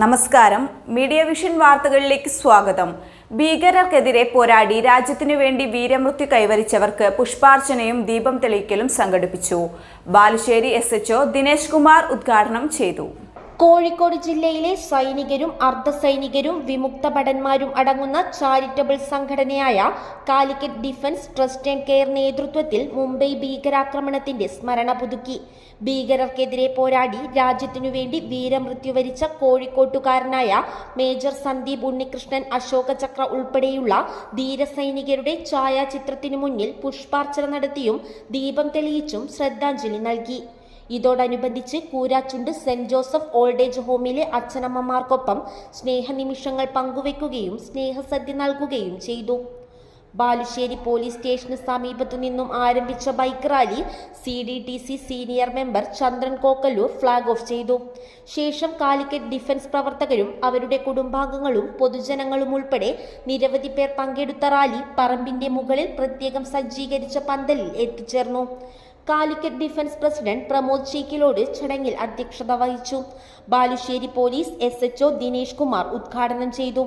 നമസ്കാരം. Media vision വാർത്തകളിലേക്ക് സ്വാഗതം. ഭീകരർക്കെതിരെ പോരാടി രാജ്യത്തിനു വേണ്ടി വീരമൃത്യു കൈവരിച്ചവർക്ക് പുഷ്പാർച്ചനയും ദീപം തെളിയിക്കലും സംഘടിപ്പിച്ചു. ബാലുശ്ശേരി SHO ദിനേശ് കുമാർ ഉദ്ഘാടനം ചെയ്തു. കോഴിക്കോട് ജില്ലയിലെ സൈനികരും അർദ്ധസൈനികരും വിമുക്ത ഭടന്മാരും അടങ്ങുന്ന ചാരിറ്റബിൾ സംഘടനയായ Calicut defence trust and care നേതൃത്വത്തിൽ മുംബൈ ഭീകരാക്രമണത്തിന്റെ സ്മരണ പുതുക്കി. ഭീകരർക്കെതിരെ പോരാടി രാജ്യത്തിനു വേണ്ടി വീരമൃത്യു വരിച്ച കോഴിക്കോട്ടുകാരനായ മേജർ സന്ദീപ് ഉണ്ണികൃഷ്ണൻ അശോക ചക്ര ഉൾപ്പെടെയുള്ള ധീരസൈനികരുടെ ഛായാചിത്രത്തിനു മുന്നിൽ പുഷ്പാർച്ചന നടത്തിയും ദീപം തെളിയിച്ചും ശ്രദ്ധാഞ്ജലി നൽകി. ഇതോടനുബന്ധിച്ച് Koorachundu saint Joseph old age ഹോമിലെ അച്ഛനമ്മമാർക്കൊപ്പം സ്നേഹനിമിഷങ്ങൾ പങ്കുവെക്കുകയും സ്നേഹസദ്യ നൽകുകയും ചെയ്തു. ബാലുശ്ശേരി പോലീസ് സ്റ്റേഷന് സമീപത്തു നിന്നും ആരംഭിച്ച bike rally CDTC senior member Chandran Kokkallur flag off ചെയ്തു. ശേഷം കാലിക്കറ്റ് ഡിഫൻസ് പ്രവർത്തകരും അവരുടെ കുടുംബാംഗങ്ങളും പൊതുജനങ്ങളും ഉൾപ്പെടെ നിരവധി പേർ പങ്കെടുത്ത റാലി പറമ്പിന്റെ മുകളിൽ പ്രത്യേകം സജ്ജീകരിച്ച പന്തലിൽ എത്തിച്ചേർന്നു. കാലിക്കറ്റ് ഡിഫൻസ് പ്രസിഡന്റ് പ്രമോദ് ചീക്കിലോട് ചടങ്ങിൽ അധ്യക്ഷത വഹിച്ചു. ബാലുശ്ശേരി പോലീസ് SHO ദിനേശ് കുമാർ ഉദ്ഘാടനം ചെയ്തു.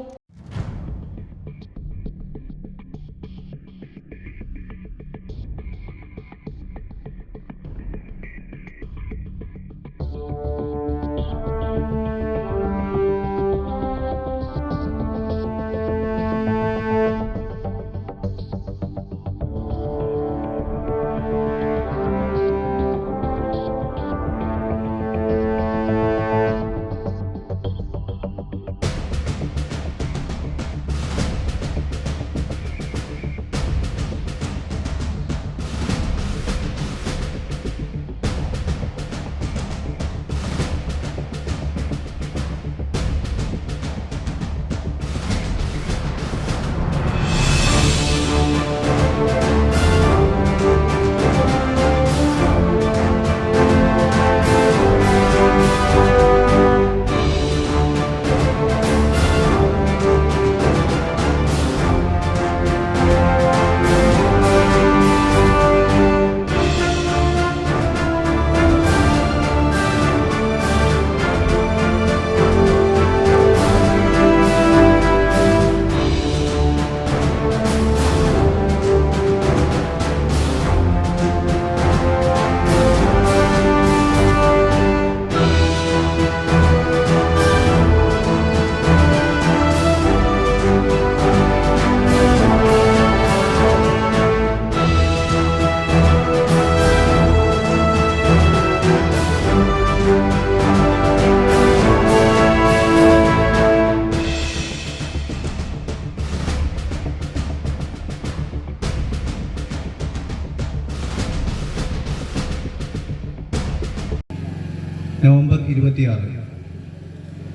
നവംബർ 26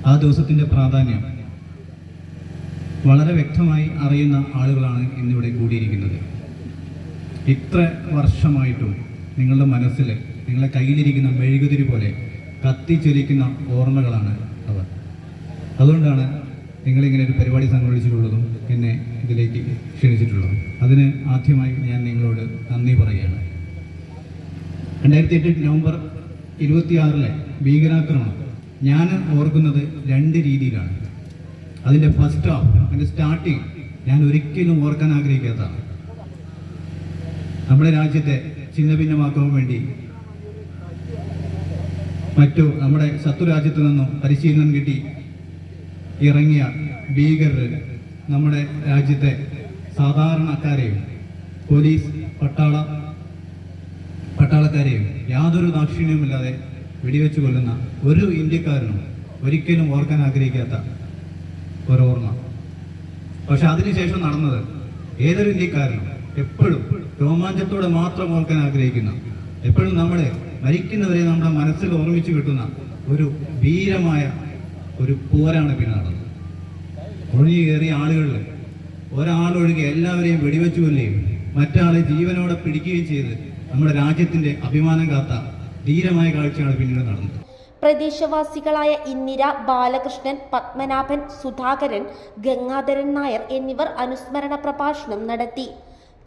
ആ ദിവസത്തിൻ്റെ പ്രാധാന്യം വളരെ വ്യക്തമായി അറിയുന്ന ആളുകളാണ് ഇന്നിവിടെ കൂടിയിരിക്കുന്നത്. ഇത്ര വർഷമായിട്ടും നിങ്ങളുടെ മനസ്സിൽ നിങ്ങളുടെ കയ്യിലിരിക്കുന്ന മെഴുകുതിരി പോലെ കത്തിച്ചൊലിക്കുന്ന ഓർമ്മകളാണ് അവർ. അതുകൊണ്ടാണ് നിങ്ങളിങ്ങനെ ഒരു പരിപാടി സംഘടിപ്പിച്ചിട്ടുള്ളതും എന്നെ ഇതിലേക്ക് ക്ഷണിച്ചിട്ടുള്ളതും. അതിന് ആദ്യമായി ഞാൻ നിങ്ങളോട് നന്ദി പറയുകയാണ്. 2008 നവംബർ 26 ഭീകരാക്രമണം ഞാൻ ഓർക്കുന്നത് രണ്ട് രീതിയിലാണ്. അതിൻ്റെ ഫസ്റ്റ് ഹാഫ്, അതിൻ്റെ സ്റ്റാർട്ടിങ് ഞാൻ ഒരിക്കലും ഓർക്കാൻ ആഗ്രഹിക്കാത്തതാണ്. നമ്മുടെ രാജ്യത്തെ ഛിന്നഭിന്നമാക്കാൻ വേണ്ടി നമ്മുടെ ശത്രു രാജ്യത്തു നിന്നും പരിശീലനം കിട്ടി ഇറങ്ങിയ ഭീകരർ നമ്മുടെ രാജ്യത്തെ സാധാരണക്കാരെയും പോലീസ് പട്ടാളക്കാരെയും യാതൊരു ദാക്ഷിണ്യവുമില്ലാതെ വെടിവെച്ച് കൊല്ലുന്ന ഒരു ഇന്ത്യക്കാരനും ഒരിക്കലും ഓർക്കാൻ ആഗ്രഹിക്കാത്ത ഒരോർമ്മ. പക്ഷെ അതിനുശേഷം നടന്നത് ഏതൊരു ഇന്ത്യക്കാരനും എപ്പോഴും രോമാഞ്ചത്തോടെ മാത്രം ഓർക്കാൻ ആഗ്രഹിക്കുന്ന, എപ്പോഴും നമ്മളെ മരിക്കുന്നവരെ നമ്മുടെ മനസ്സിൽ ഓർമ്മിച്ച് കിട്ടുന്ന ഒരു ധീരമായ ഒരു പോരാണ് പിന്നെ നടന്നത്. ഒഴിഞ്ഞു കയറിയ ആളുകളിൽ ഒരാളൊഴികെ എല്ലാവരെയും വെടിവെച്ചു കൊല്ലുകയും മറ്റാളെ ജീവനോടെ പിടിക്കുകയും ചെയ്ത് നമ്മുടെ രാജ്യത്തിന്റെ അഭിമാനം കാത്ത ധീരമായ കാഴ്ചയാണ് പിന്നീട് നടന്നത്. പ്രദേശവാസികളായ ഇന്ദിര, ബാലകൃഷ്ണൻ, പത്മനാഭൻ, സുധാകരൻ, ഗംഗാധരൻ നായർ എന്നിവർ അനുസ്മരണ പ്രഭാഷണം നടത്തി.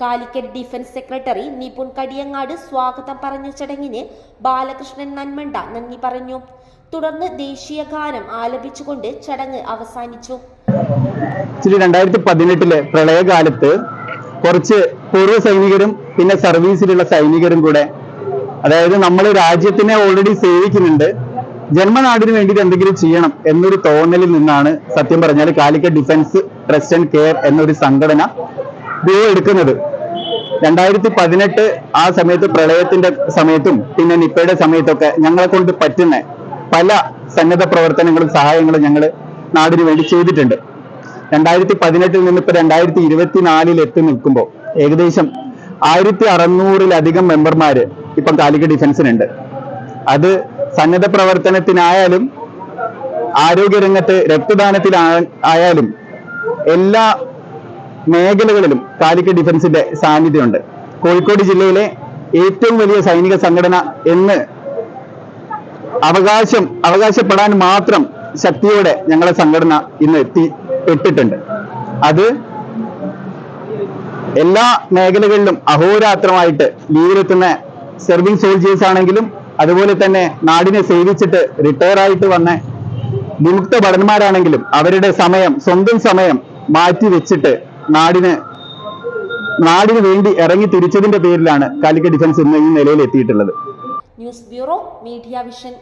കാലിക്കറ്റ് ഡിഫൻസ് സെക്രട്ടറി നിപുൺ കടിയങ്ങാട് സ്വാഗതം പറഞ്ഞ ചടങ്ങിന് ബാലകൃഷ്ണൻ നന്മണ്ട നന്ദി പറഞ്ഞു. തുടർന്ന് ദേശീയ ഗാനം ആലപിച്ചുകൊണ്ട് ചടങ്ങ് അവസാനിച്ചു. 2018 പ്രളയകാലത്ത് കുറച്ച് പൂർവ്വ സൈനികരും പിന്നെ സർവീസിലുള്ള സൈനികരും കൂടെ, അതായത് നമ്മൾ രാജ്യത്തിനെ ഓൾറെഡി സേവിക്കുന്നുണ്ട്, ജന്മനാടിന് വേണ്ടിയിട്ട് എന്തെങ്കിലും ചെയ്യണം എന്നൊരു തോന്നലിൽ നിന്നാണ് സത്യം പറഞ്ഞാൽ Calicut defence trust and care എന്നൊരു സംഘടന രൂപം എടുക്കുന്നത്. 2018 ആ സമയത്ത് പ്രളയത്തിന്റെ സമയത്തും പിന്നെ നിപ്പയുടെ സമയത്തൊക്കെ ഞങ്ങളെ കൊണ്ട് പറ്റുന്ന പല സന്നദ്ധ പ്രവർത്തനങ്ങളും സഹായങ്ങളും ഞങ്ങൾ നാടിന് വേണ്ടി ചെയ്തിട്ടുണ്ട്. 2018 നിന്ന് ഇപ്പൊ 2024 എത്തി നിൽക്കുമ്പോൾ ഏകദേശം 1600-ലധികം മെമ്പർമാര് ഇപ്പം കാലിക്കറ്റ് ഡിഫൻസിനുണ്ട്. അത് സന്നദ്ധ പ്രവർത്തനത്തിനായാലും ആരോഗ്യരംഗത്ത് രക്തദാനത്തിലായാലും എല്ലാ മേഖലകളിലും കാലിക്കറ്റ് ഡിഫൻസിന്റെ സാന്നിധ്യമുണ്ട്. കോഴിക്കോട് ജില്ലയിലെ ഏറ്റവും വലിയ സൈനിക സംഘടന എന്ന് അവകാശപ്പെടാൻ മാത്രം ശക്തിയോടെ ഞങ്ങളെ സംഘടന ഇന്ന് എത്തിപ്പെട്ടിട്ടുണ്ട്. അത് എല്ലാ മേഖലകളിലും അഹോരാത്രമായിട്ട് ലീവിലെത്തുന്ന സെർവിങ് സോൾജേഴ്സ് ആണെങ്കിലും അതുപോലെ തന്നെ നാടിനെ സേവിച്ചിട്ട് റിട്ടയർ ആയിട്ട് വന്ന വിമുക്ത ഭടന്മാരാണെങ്കിലും അവരുടെ സ്വന്തം സമയം മാറ്റി വെച്ചിട്ട് നാടിന് വേണ്ടി ഇറങ്ങി തിരിച്ചതിന്റെ പേരിലാണ് കാലിക്കറ്റ് ഡിഫൻസ് ഇന്ന് ഈ നിലയിൽ എത്തിയിട്ടുള്ളത്. News bureau, media vision.